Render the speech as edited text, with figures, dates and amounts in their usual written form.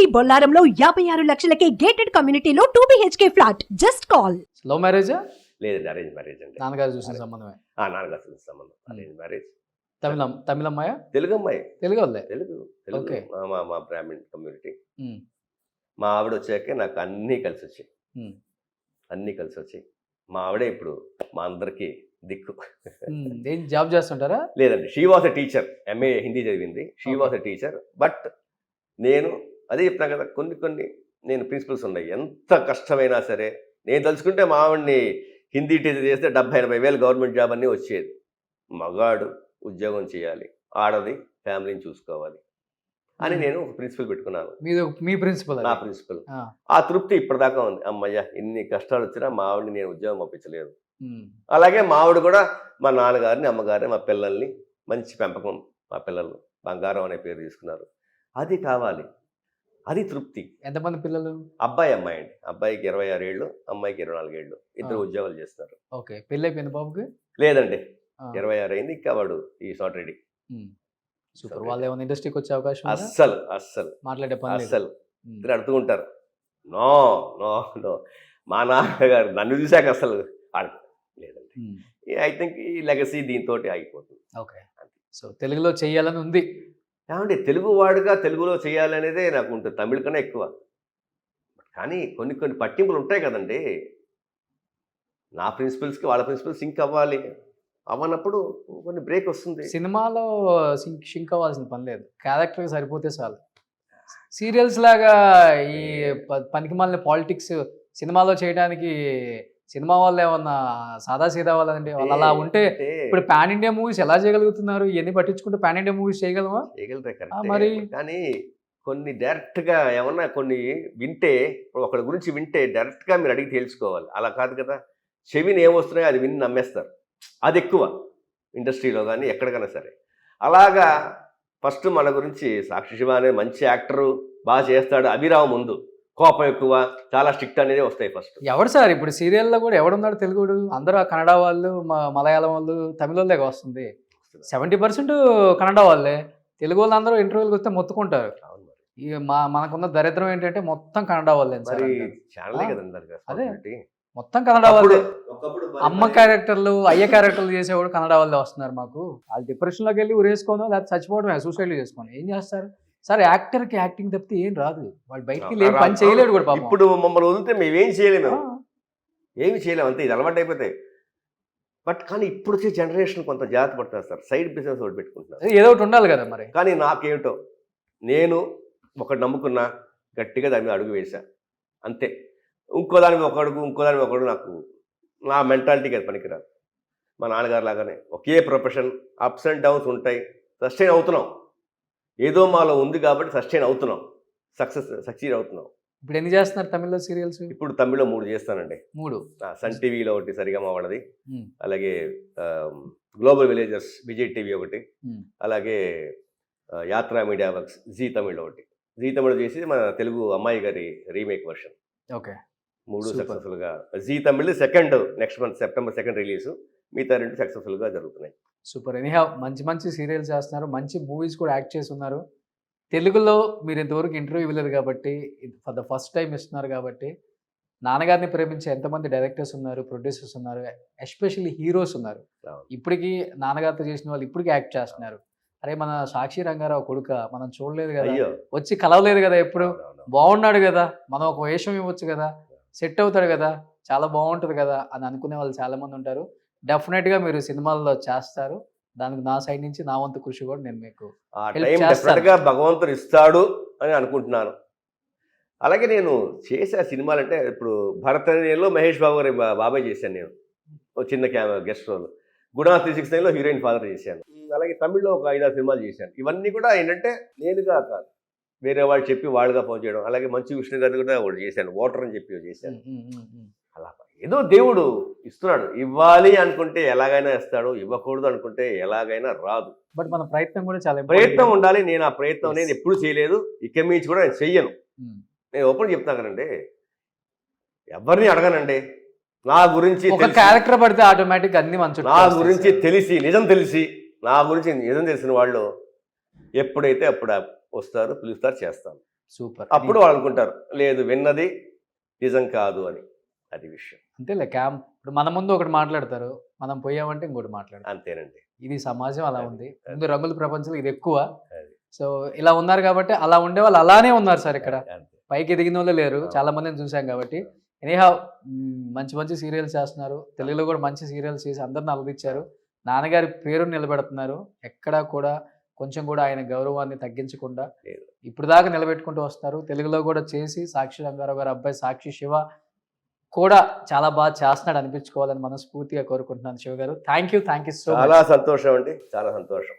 Bheemili బొల్లారంలో 56 లక్షలకే gated కమ్యూనిటీలో 2 BHK flat. Just call. Love మ్యారేజా? లేదండి, అరేంజ్ మ్యారేజ్ అండి. నాన్నగారు చూసిన సంబంధమే. నాన్నగారు చూసిన సంబంధం, అరేంజ్ మ్యారేజ్. తమిళ అమ్మాయా? తెలుగు అమ్మాయి. తెలుగు వాళ్ళే? తెలుగు. ఓకే. మా బ్రాహ్మణ్ కమ్యూనిటీ. మా ఆవిడ వచ్చాకే నాకు అన్నీ కలిసి వచ్చాయి. అన్నీ కలిసి వచ్చాయి. మా ఆవిడే ఇప్పుడు మా అందరికీ దిక్కు. ఏం జాబ్ చేస్తుంటారా? లేదండి, she was a teacher. MA Hindi చదివింది. She was a teacher. But నేను అదే చెప్తాను కదా, కొన్ని నేను ప్రిన్సిపల్స్ ఉన్నాయి. ఎంత కష్టమైనా సరే నేను తలుచుకుంటే మా ఆవిడ్ని హిందీ టీచర్ చేస్తే 70-80 వేలు గవర్నమెంట్ జాబ్ అన్నీ వచ్చేది. మగాడు ఉద్యోగం చేయాలి, ఆడది ఫ్యామిలీని చూసుకోవాలి అని నేను ఒక ప్రిన్సిపల్ పెట్టుకున్నాను. మీ ప్రిన్సిపల్? నా ప్రిన్సిపల్. ఆ తృప్తి ఇప్పటిదాకా ఉంది. అమ్మయ్య, ఇన్ని కష్టాలు వచ్చినా మా ఆవిడని నేను ఉద్యోగం పంపించలేదు. అలాగే మా ఆవిడ కూడా మా నాన్నగారిని అమ్మగారిని మా పిల్లల్ని మంచి పెంపకం, మా పిల్లలు బంగారం అనే పేరు తీసుకున్నారు. అది కావాలి, అది తృప్తి. ఎంతమంది పిల్లలు? అబ్బాయి అమ్మాయి అండి. అబ్బాయికి 26 ఏళ్ళు, అమ్మాయికి 24 ఏళ్ళు. ఇద్దరు ఉద్యోగాలు చేస్తున్నారు. ఓకే. పెళ్ళి అయిపోయింది బాబుకి? లేదండి, 26 అయింది. ఇంకా వాడు ఈ నాట్ రెడీ. సూపర్. వాళ్ళు ఏమైనా ఇండస్ట్రీకి వచ్చే అవకాశం? అస్సలు మాట్లాడే పని ఇద్దరు అడుగుతూ ఉంటారు. నో నో నో, మా నాన్నగారు నన్ను చూశాక అసలు లేదండి. ఐ థింక్ ఈ లెగసీ దీంతో ఆగిపోతుంది. ఓకే. సో తెలుగులో చేయాలని ఉంది. ఏమండి, తెలుగు వాడుగా తెలుగులో చేయాలనేదే నాకు ఉంటుంది, తమిళ కన్నా ఎక్కువ. కానీ కొన్ని పట్టింపులు ఉంటాయి కదండి. నా ప్రిన్సిపల్స్కి వాళ్ళ ప్రిన్సిపల్స్ సింక్ అవ్వాలి. అవ్వనప్పుడు కొన్ని బ్రేక్ వస్తుంది. సినిమాలో సింక్ అవ్వాల్సిన పని లేదు, క్యారెక్టర్ సరిపోతే చాలు. సీరియల్స్ లాగా ఈ పనికిమాలిన పాలిటిక్స్ సినిమాలో చేయడానికి సినిమా వాళ్ళు ఏమన్నా సాదా సీదా వాళ్ళండి. వాళ్ళు అలా ఉంటే ఇప్పుడు పాన్ ఇండియా మూవీస్ ఎలా చేయగలుగుతున్నారు? ఇవన్నీ పట్టించుకుంటే పాన్ ఇండియా మూవీస్ చేయగలమా? మరి కానీ కొన్ని డైరెక్ట్గా ఏమన్నా కొన్ని వింటే, ఒకరి గురించి వింటే డైరెక్ట్గా మీరు అడిగి తెలుసుకోవాలి. అలా కాదు కదా, చెవిని ఏమొస్తున్నాయో అది విని నమ్మేస్తారు. అది ఎక్కువ ఇండస్ట్రీలో కానీ ఎక్కడికైనా సరే. అలాగా ఫస్ట్ మన గురించి సాక్షి శివ అనే మంచి యాక్టరు, బాగా చేస్తాడు, అభిరావు ముందు కోపం ఎక్కువ, చాలా స్ట్రిక్ట్ అనేది వస్తాయి ఫస్ట్. ఎవడు సార్ ఇప్పుడు సీరియల్లో కూడా ఎవడున్నాడు తెలుగుడు? అందరూ కన్నడ వాళ్ళు, మలయాళం వాళ్ళు, తమిళ వాళ్ళే వస్తుంది. 70% కన్నడ వాళ్ళే. తెలుగు వాళ్ళు అందరూ ఇంటర్వ్యూలకు వస్తే మొత్తుకుంటారు. మనకున్న దరిద్రం ఏంటంటే మొత్తం కన్నడ వాళ్ళే. ఛానలే కదండి. అదే మొత్తం కన్నడ వాళ్ళే. అమ్మ క్యారెక్టర్లు, అయ్య క్యారెక్టర్లు చేసేవాడు కన్నడ వాళ్ళే వస్తున్నారు. మాకు వాళ్ళు డిప్రెషన్లోకి వెళ్ళి ఉరేసుకోను, లేకపోతే చచ్చిపోవడమే, సూసైడ్లు చేసుకోను. ఏం చేస్తారు సార్? యాక్టర్కి యాక్టింగ్ తప్పితే ఏం రాదు. వాడు బయటికి లేని పని చేయలేడు కూడా. ఇప్పుడు మమ్మల్ని వదిలితే మేమేం చేయలేము, ఏమి చేయలేము, అంతే. ఇది అలవాటు అయిపోతాయి. బట్ కానీ ఇప్పుడు వచ్చే జనరేషన్ కొంత జాగ్రత్త పడుతున్నారు సార్. సైడ్ బిజినెస్ ఒకటి పెట్టుకుంటున్నారు. ఏదో ఒకటి ఉండాలి కదా మరి. కానీ నాకేమిటో, నేను ఒకటి నమ్ముకున్నా, గట్టిగా దాని మీద అడుగు వేసా, అంతే. ఇంకో దాని మీద ఒక అడుగు, నాకు నా మెంటాలిటీకి అది పనికిరాదు. మా నాన్నగారు లాగానే ఒకే ప్రొఫెషన్, అప్స్ అండ్ డౌన్స్ ఉంటాయి. సస్టైన్ అవుతున్నాం, ఏదో మాలో ఉంది కాబట్టి సస్టైన్ అవుతున్నాం, సక్సీడ్ అవుతున్నాం. ఇప్పుడు ఎన్ని చేస్తున్నారు తమిళ్లో సీరియల్స్? ఇప్పుడు తమిళ్లో 3 చేస్తానండి. 3 సన్ టీవీలో ఒకటి, సరిగమ వాడది, అలాగే గ్లోబల్ విలేజర్స్ విజయ్ టీవీ ఒకటి, అలాగే యాత్రా మీడియా వర్క్స్ జీ తమిళ్ ఒకటి. జీ తమిళ్ చేసి మన తెలుగు అమ్మాయి గారి రీమేక్ వర్షన్. ఓకే. 3 సక్సెస్ఫుల్గా. Zee Tamil second next month September 2 release. మిగతా 2 సక్సెస్ఫుల్గా జరుగుతున్నాయి. సూపర్. ఎనీహౌ మంచి సీరియల్స్ చేస్తున్నారు, మంచి మూవీస్ కూడా యాక్ట్ చేస్తున్నారు. తెలుగులో మీరు ఇంతవరకు ఇంటర్వ్యూ ఇవ్వలేదు కాబట్టి, ఫర్ ద ఫస్ట్ టైం ఇస్తున్నారు కాబట్టి, నాన్నగారిని ప్రేమించే ఎంతమంది డైరెక్టర్స్ ఉన్నారు, ప్రొడ్యూసర్స్ ఉన్నారు, ఎస్పెషల్లీ హీరోస్ ఉన్నారు. ఇప్పటికీ నాన్నగారితో చేసిన వాళ్ళు ఇప్పటికీ యాక్ట్ చేస్తున్నారు. అరే మన సాక్షి రంగారావు కొడుక మనం చూడలేదు కదా, వచ్చి కలవలేదు కదా, ఎప్పుడు బాగున్నాడు కదా, మనం ఒక వేషం ఇవ్వచ్చు కదా, సెట్ అవుతాడు కదా, చాలా బాగుంటుంది కదా అని అనుకునే వాళ్ళు చాలామంది ఉంటారు. డెఫినెట్గా మీరు సినిమాల్లో చేస్తారు. దానికి నా సైడ్ నుంచి నా వంతు కృషి కూడా నేను మీకు భగవంతుడు ఇస్తాడు అని అనుకుంటున్నాను. అలాగే నేను చేసే సినిమాలంటే ఇప్పుడు భరతనేలో మహేష్ బాబు గారి బాబాయ్ చేశాను నేను, ఒక చిన్న గెస్ట్ రోల్. గుణా 369లో హీరోయిన్ ఫాదర్ చేశాను. అలాగే తమిళ్లో ఒక 5-6 సినిమాలు చేశాను. ఇవన్నీ కూడా ఏంటంటే నేనుగా కాదు, వేరే వాళ్ళు చెప్పి వాళ్ళుగా ఫోన్ చేయడం. అలాగే మంచు విష్ణు గారిని కూడా ఒకటి చేశాను, వాటర్ అని చెప్పి చేశాను. అలా ఏదో దేవుడు ఇస్తున్నాడు, ఇవ్వాలి అనుకుంటే ఎలాగైనా ఇస్తాడు, ఇవ్వకూడదు అనుకుంటే ఎలాగైనా రాదు. బట్ మన ప్రయత్నం కూడా చాలా ప్రయత్నం ఉండాలి. నేను ఆ ప్రయత్నం నేను ఎప్పుడు చేయలేదు, ఇక మించి కూడా నేను చెయ్యను. నేను ఓపెన్ చెప్తాను కదండి, ఎవరిని అడగనండి. నా గురించి క్యారెక్టర్ పడితే ఆటోమేటిక్ అన్ని మంచి, నా గురించి నిజం తెలిసిన వాళ్ళు ఎప్పుడైతే అప్పుడు వస్తారు, పిలుస్తారు, చేస్తాను. సూపర్. అప్పుడు వాళ్ళు అనుకుంటారు లేదు విన్నది నిజం కాదు అని. అది విషయం. అంతేలే క్యాంప్ ఇప్పుడు మన ముందు ఒకటి మాట్లాడతారు, మనం పోయామంటే ఇంకోటి మాట్లాడతారు. అంతేనండి. ఇది సమాజం అలా ఉంది. అది. ముందు రంగుల ప్రపంచంలో ఇది ఎక్కువ. అది. సో ఇలా ఉన్నారు కాబట్టి అలా ఉండే వాళ్ళు అలానే ఉన్నారు సార్ ఇక్కడ. అంతే. పైకి ఎదిగిన వాళ్ళు లేరు, చాలా మందిని చూసాం కాబట్టి. ఎనీహౌ మంచి మంచి సీరియల్స్ చేస్తున్నారు, తెలుగులో కూడా మంచి సీరియల్స్ చేసి అందరిని అలరించారు. నాన్నగారి పేరు నిలబెడుతున్నారు. ఎక్కడా కూడా కొంచెం కూడా ఆయన గౌరవాన్ని తగ్గించకుండా లేదు. ఇప్పుడు దాకా నిలబెట్టుకుంటూ వస్తున్నారు. తెలుగులో కూడా చేసి సాక్షి రంగారావు గారి అబ్బాయి సాక్షి శివ కూడా చాలా బాగా చేస్తున్నాడు అనిపించుకోవాలని మనస్ఫూర్తిగా కోరుకుంటున్నాను శివ గారు. Thank you so much. చాలా సంతోషం అండి, చాలా సంతోషం.